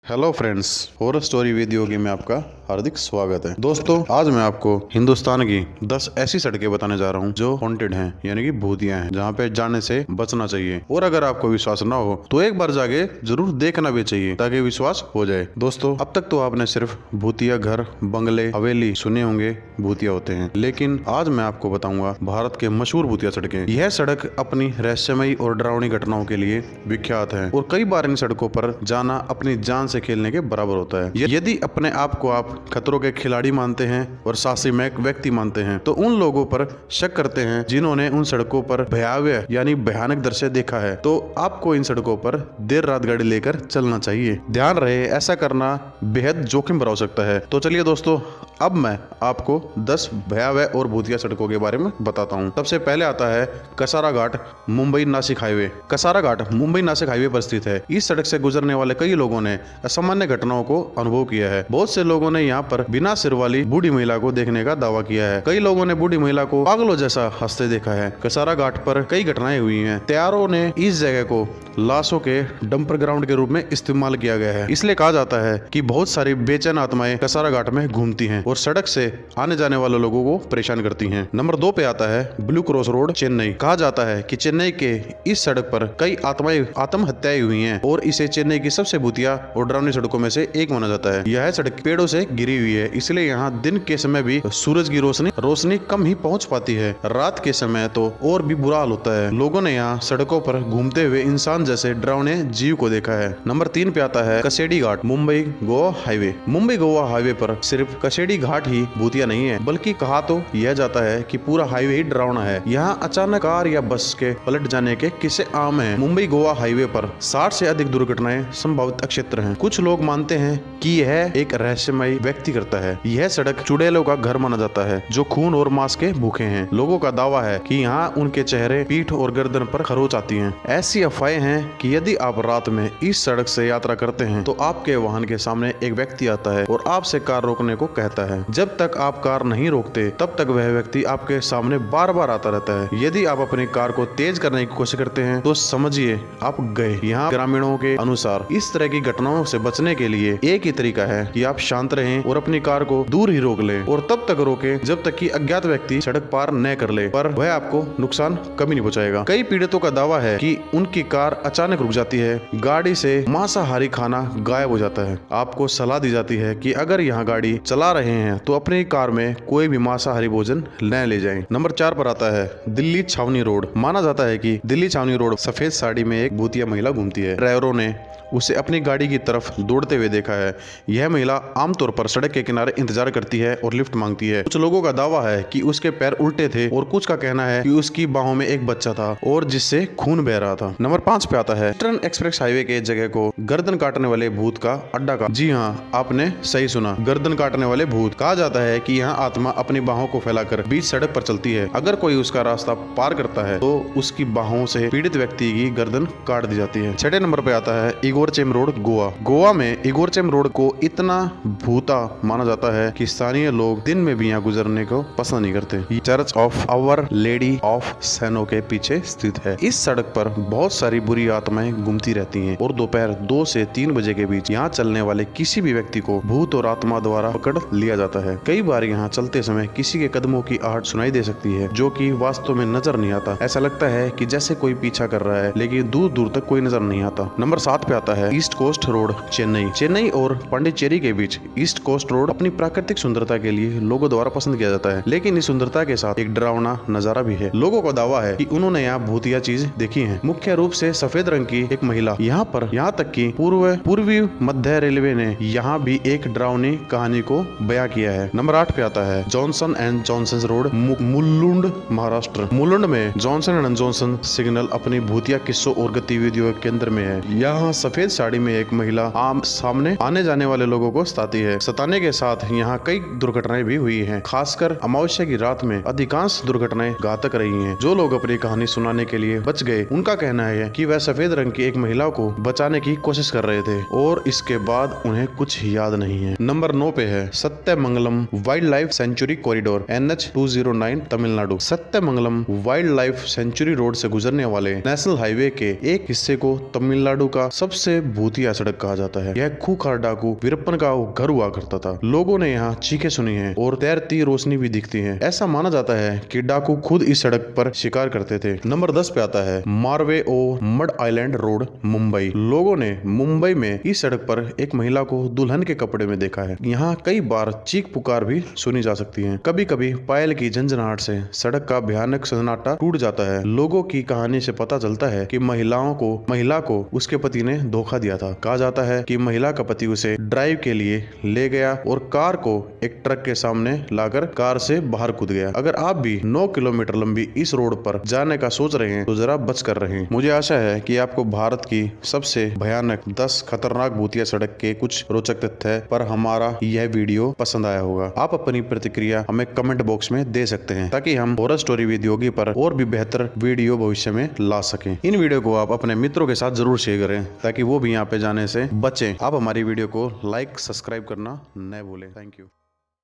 Hello friends, horror story with Yogi में आपका हार्दिक स्वागत है। दोस्तों, आज मैं आपको हिंदुस्तान की 10 ऐसी सड़कें बताने जा रहा हूं जो हॉन्टेड हैं, यानी कि भूतिया हैं, जहां पे जाने से बचना चाहिए। और अगर आपको विश्वास ना हो तो एक बार जाके जरूर देखना भी चाहिए ताकि विश्वास हो जाए। दोस्तों, अब तक तो आपने सिर्फ भूतिया घर, बंगले, हवेली सुने होंगे भूतिया होते हैं, लेकिन आज मैं आपको बताऊंगा भारत के मशहूर भूतिया सड़कें। यह सड़क अपनी रहस्यमयी और डरावनी घटनाओं के लिए विख्यात है और कई बार इन सड़कों पर जाना अपनी जान से खेलने के बराबर होता है। यदि अपने आप को आप खतरों के खिलाड़ी मानते हैं और साहसी व्यक्ति मानते हैं तो उन लोगों पर शक करते हैं जिन्होंने उन सड़कों पर भयावह यानी भयानक दृश्य देखा है, तो आपको इन सड़कों पर देर रात गाड़ी लेकर चलना चाहिए। ध्यान रहे, ऐसा करना बेहद जोखिम भरा हो सकता है। तो चलिए दोस्तों, अब मैं आपको 10 भयावह और भूतिया सड़कों के बारे में बताता हूँ। सबसे पहले आता है कसारा घाट मुंबई नासिक हाईवे। कसारा घाट मुंबई नासिक हाईवे पर स्थित है। इस सड़क से गुजरने वाले कई लोगों ने असामान्य घटनाओं को अनुभव किया है। बहुत से लोगों ने यहाँ पर बिना सिर वाली बूढ़ी महिला को देखने का दावा किया है। कई लोगों ने बूढ़ी महिला को पागलों जैसा हंसते देखा है। कसारा घाट पर कई घटनाएं हुई हैं। तैयारों ने इस जगह को लाशों के डंपर ग्राउंड के रूप में इस्तेमाल किया गया है। इसलिए कहा जाता है कि बहुत सारी बेचैन आत्माएं कसारा घाट में घूमती हैं और सड़क से आने जाने वाले लोगों को परेशान करती हैं। नंबर 2 पे आता है ब्लू क्रॉस रोड चेन्नई। कहा जाता है कि चेन्नई के इस सड़क पर कई आत्माएं आत्महत्याएं हुई हैं और इसे चेन्नई की सबसे भूतिया और डरावनी सड़कों में से एक माना जाता है। यह सड़क पेड़ों से घिरी हुई है, इसलिए यहाँ दिन के समय भी सूरज की रोशनी कम ही पहुँच पाती है। रात के समय तो और भी बुरा हाल होता है। लोगों ने यहाँ सड़कों पर घूमते हुए इंसान जैसे डरावने जीव को देखा है। नंबर 3 पे आता है कसेडी घाट मुंबई गोवा हाईवे। मुंबई गोवा हाईवे पर सिर्फ कसेडी घाट ही भूतिया नहीं है, बल्कि कहा तो यह जाता है कि पूरा हाईवे ही डरावना है। यहाँ अचानक कार या बस के पलट जाने के किस्से आम हैं। मुंबई गोवा हाईवे पर 60 से अधिक दुर्घटनाएं संभावित क्षेत्र हैं। कुछ लोग मानते हैं कि यह एक रहस्यमयी व्यक्ति करता है। यह सड़क चुड़ैलों का घर माना जाता है जो खून और मांस के भूखे हैं। लोगों का दावा है कि यहाँ उनके चेहरे, पीठ और गर्दन पर खरोच आती हैं। ऐसी अफवाहें हैं कि यदि आप रात में इस सड़क से यात्रा करते हैं तो आपके वाहन के सामने एक व्यक्ति आता है और आपसे कार रोकने को कहता है। जब तक आप कार नहीं रोकते तब तक वह व्यक्ति आपके सामने बार बार आता रहता है। यदि आप अपनी कार को तेज करने की कोशिश करते हैं तो समझिए आप गए। यहाँ ग्रामीणों के अनुसार इस तरह की घटनाओं से बचने के लिए एक ही तरीका है कि आप शांत रहें और अपनी कार को दूर ही रोक लें और तब तक रोकें जब तक कि अज्ञात व्यक्ति सड़क पार न कर ले, पर वह आपको नुकसान कभी नहीं पहुंचाएगा। कई पीड़ितों का दावा है कि उनकी कार अचानक रुक जाती है, गाड़ी से मांसाहारी खाना गायब हो जाता है। आपको सलाह दी जाती है कि अगर यहाँ गाड़ी चला रहे हैं तो अपनी कार में कोई भी मांसाहारी भोजन न ले जाएं। नंबर 4 पर आता है दिल्ली छावनी रोड। माना जाता है कि दिल्ली छावनी रोड सफेद साड़ी में एक भूतिया महिला घूमती है। ड्राइवरों ने उसे अपनी गाड़ी की तरफ दौड़ते हुए देखा है। यह महिला आमतौर पर सड़क के किनारे इंतजार करती है और लिफ्ट मांगती है। कुछ लोगों का दावा है कि उसके पैर उल्टे थे और कुछ का कहना है कि उसकी बाहों में एक बच्चा था और जिससे खून बह रहा था। नंबर 5 पे आता है ईस्टर्न एक्सप्रेस हाईवे के जगह को गर्दन काटने वाले भूत का अड्डा का। जी हाँ, आपने सही सुना, गर्दन काटने वाले भूत। कहा जाता है कि यहाँ आत्मा अपनी बाहों को फैलाकर बीच सड़क पर चलती है। अगर कोई उसका रास्ता पार करता है तो उसकी बाहों से पीड़ित व्यक्ति की गर्दन काट दी जाती है। 6 नंबर पे आता है इगोरचेम रोड गोवा। गोवा में इगोरचेम रोड को इतना भूता माना जाता है कि स्थानीय लोग दिन में भी यहाँ गुजरने को पसंद नहीं करते। Church of our lady of Snows के पीछे स्थित है। इस सड़क पर बहुत सारी बुरी आत्माएं घूमती रहती हैं और दोपहर 2 से 3 बजे के बीच यहाँ चलने वाले किसी भी व्यक्ति को भूत और आत्मा द्वारा पकड़ लिया जाता है। कई बार यहाँ चलते समय किसी के कदमों की आहट सुनाई दे सकती है जो कि वास्तव में नजर नहीं आता। ऐसा लगता है कि जैसे कोई पीछा कर रहा है, लेकिन दूर दूर तक कोई नजर नहीं आता। नंबर 7 पे आता है east coast road Chennai. Chennai और पांडिचेरी के बीच ईस्ट कोस्ट रोड अपनी प्राकृतिक सुंदरता के लिए लोगों द्वारा पसंद किया जाता है, लेकिन इस सुंदरता के साथ एक डरावना नजारा भी है। लोगों का दावा है कि उन्होंने यहाँ भूतिया चीज देखी है, मुख्य रूप से सफेद रंग की एक महिला। यहाँ तक कि पूर्वी मध्य रेलवे ने यहाँ भी एक डरावनी कहानी को बयां किया है। नंबर 8 पे आता है Johnson and Johnson road Mulund Maharashtra. Mulund में जॉनसन एंड जॉनसन सिग्नल अपनी भूतिया किस्सों और गतिविधियों के केंद्र में है। यहाँ सफेद साड़ी में एक महिला सामने आने जाने वाले लोगों को सताती है। सताने के साथ यहाँ कई दुर्घटनाएं भी हुई हैं। खासकर अमावस्या की रात में अधिकांश दुर्घटनाएं घातक रही हैं। जो लोग अपनी कहानी सुनाने के लिए बच गए, उनका कहना है कि वह सफेद रंग की एक महिला को बचाने की कोशिश कर रहे थे और इसके बाद उन्हें कुछ याद नहीं है। नंबर 9 पे है Sathyamangalam wild life sanctuary corridor NH 209 Tamil Nadu. Sathyamangalam wild life sanctuary road से गुजरने वाले नेशनल हाईवे के एक हिस्से को तमिलनाडु का सबसे भूतिया सड़क कहा जाता है। यह खूंखार डाकू वीरप्पन का घर हुआ करता था। लोगों ने यहाँ चीखें सुनी हैं और तैरती रोशनी भी दिखती है। ऐसा माना जाता है कि डाकू खुद इस सड़क पर शिकार करते थे। नंबर 10 पे आता है मारवे ओ मड आइलैंड रोड मुंबई। लोगों ने मुंबई में इस सड़क पर एक महिला को दुल्हन के कपड़े में देखा है। यहाँ कई बार चीख पुकार भी सुनी जा सकती है। कभी कभी पायल की झंझनाहट से सड़क का भयानक सन्नाटा टूट जाता है। लोगों की कहानी से पता चलता है कि महिला को उसके पति ने धोखा दिया था। कहा जाता है कि महिला का पति उसे ड्राइव के लिए ले गया और कार को एक ट्रक के सामने लाकर कार से बाहर कूद गया। अगर आप भी 9 किलोमीटर लंबी इस रोड पर जाने का सोच रहे हैं तो जरा बच कर रहें। मुझे आशा है कि आपको भारत की सबसे भयानक 10 खतरनाक भूतिया सड़क के कुछ रोचक तथ्य पर हमारा यह वीडियो पसंद आया होगा। आप अपनी प्रतिक्रिया हमें कमेंट बॉक्स में दे सकते हैं ताकि हम हॉरर स्टोरी विद योगी पर और भी बेहतर वीडियो भविष्य में ला सकें। इन वीडियो को आप अपने मित्रों के साथ जरूर शेयर करें ताकि वो भी यहाँ पे जाने से बचें। आप हमारी वीडियो को लाइक सब्सक्राइब करना न भूलें। Thank you.